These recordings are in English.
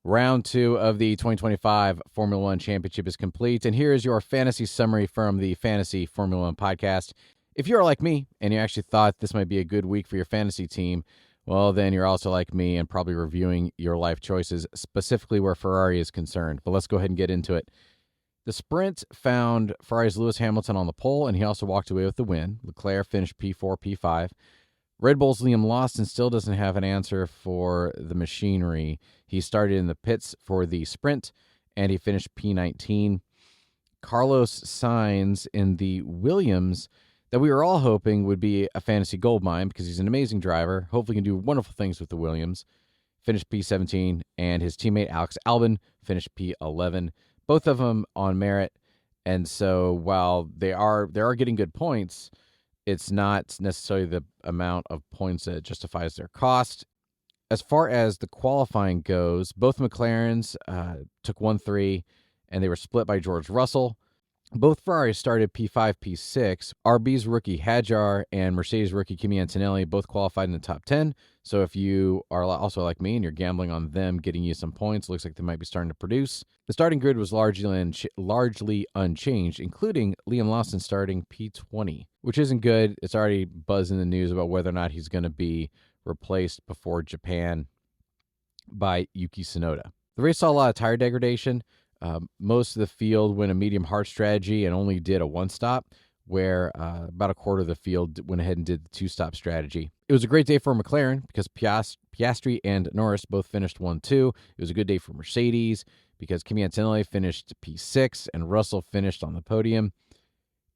Round 2 of the 2025 Formula One Championship is complete, and here is your fantasy summary from the Fantasy Formula One podcast. If you're like me and you actually thought this might be a good week for your fantasy team, well, then you're also like me and probably reviewing your life choices, specifically where Ferrari is concerned. But let's go ahead and get into it. The sprint found Ferrari's Lewis Hamilton on the pole, and he also walked away with the win. Leclerc finished P4, P5. Red Bull's Liam Lawson still doesn't have an answer for the machinery. He started in the pits for the sprint, and he finished P19. Carlos Sainz in the Williams that we were all hoping would be a fantasy goldmine because he's an amazing driver. Hopefully can do wonderful things with the Williams. Finished P17, and his teammate Alex Albon finished P11. Both of them on merit, and so while they are getting good points, it's not necessarily the amount of points that justifies their cost. As far as the qualifying goes, both McLarens took 1-3, and they were split by George Russell. Both Ferraris started P5, P6. RB's rookie Hadjar and Mercedes rookie Kimi Antonelli both qualified in the top 10. So if you are also like me and you're gambling on them getting you some points, looks like they might be starting to produce. The starting grid was largely unchanged, including Liam Lawson starting P20, which isn't good. It's already buzzing the news about whether or not he's going to be replaced before Japan by Yuki Tsunoda. The race saw a lot of tire degradation. Most of the field went a medium hard strategy and only did a one-stop, where about a quarter of the field went ahead and did the two-stop strategy. It was a great day for McLaren because Piastri and Norris both finished 1-2. It was a good day for Mercedes because Kimi Antonelli finished P6 and Russell finished on the podium.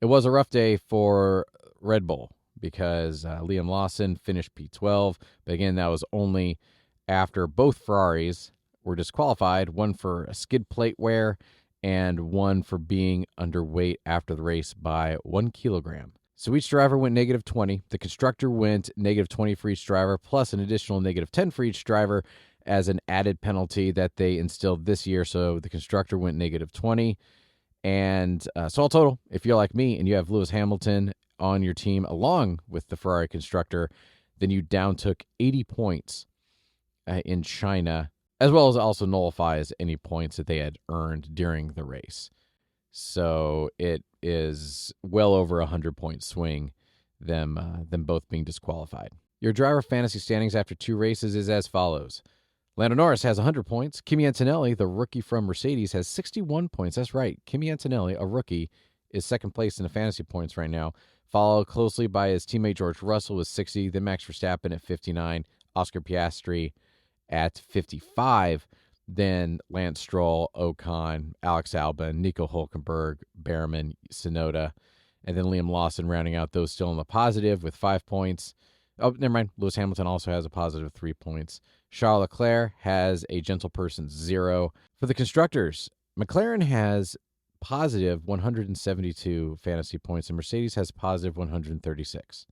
It was a rough day for Red Bull because Liam Lawson finished P12, but again, that was only after both Ferraris were disqualified, one for a skid plate wear and one for being underweight after the race by 1 kilogram. So each driver went -20. The constructor went -20 for each driver, plus an additional -10 for each driver as an added penalty that they instilled this year. So the constructor went -20. And so all total, if you're like me and you have Lewis Hamilton on your team along with the Ferrari constructor, then you down took 80 points in China, as well as also nullifies any points that they had earned during the race. So it is well over 100-point swing, them both being disqualified. Your driver fantasy standings after 2 races is as follows. Lando Norris has 100 points. Kimi Antonelli, the rookie from Mercedes, has 61 points. That's right. Kimi Antonelli, a rookie, is second place in the fantasy points right now, followed closely by his teammate George Russell with 60, then Max Verstappen at 59, Oscar Piastri at 55, then Lance Stroll, Ocon, Alex Albon, Nico Hulkenberg, Behrman, Tsunoda, and then Liam Lawson rounding out those still in the positive with 5 points. Oh, never mind. Lewis Hamilton also has a positive 3 points. Charles Leclerc has a gentle person 0. For the constructors, McLaren has positive 172 fantasy points, and Mercedes has positive 136.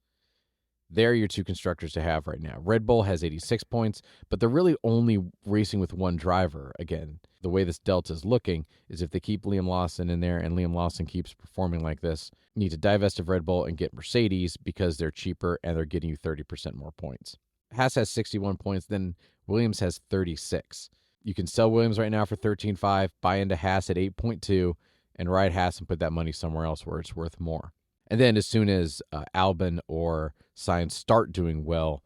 They're your 2 constructors to have right now. Red Bull has 86 points, but they're really only racing with one driver. Again, the way this delta is looking is if they keep Liam Lawson in there and Liam Lawson keeps performing like this, you need to divest of Red Bull and get Mercedes because they're cheaper and they're getting you 30% more points. Haas has 61 points, then Williams has 36. You can sell Williams right now for 13.5, buy into Haas at 8.2, and ride Haas and put that money somewhere else where it's worth more. And then as soon as Albon or Sainz start doing well,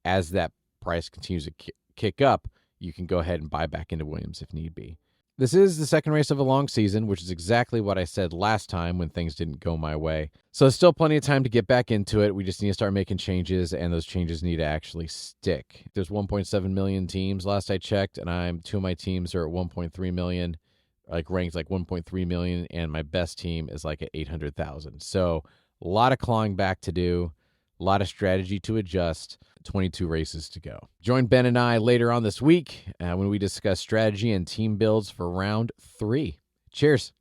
as that price continues to kick up, you can go ahead and buy back into Williams if need be. This is the second race of a long season, which is exactly what I said last time when things didn't go my way. So there's still plenty of time to get back into it. We just need to start making changes, and those changes need to actually stick. There's 1.7 million teams last I checked, and 2 of my teams are at 1.3 million. Ranked like 1.3 million, and my best team is like at 800,000. So a lot of clawing back to do, a lot of strategy to adjust, 22 races to go. Join Ben and I later on this week when we discuss strategy and team builds for round 3. Cheers.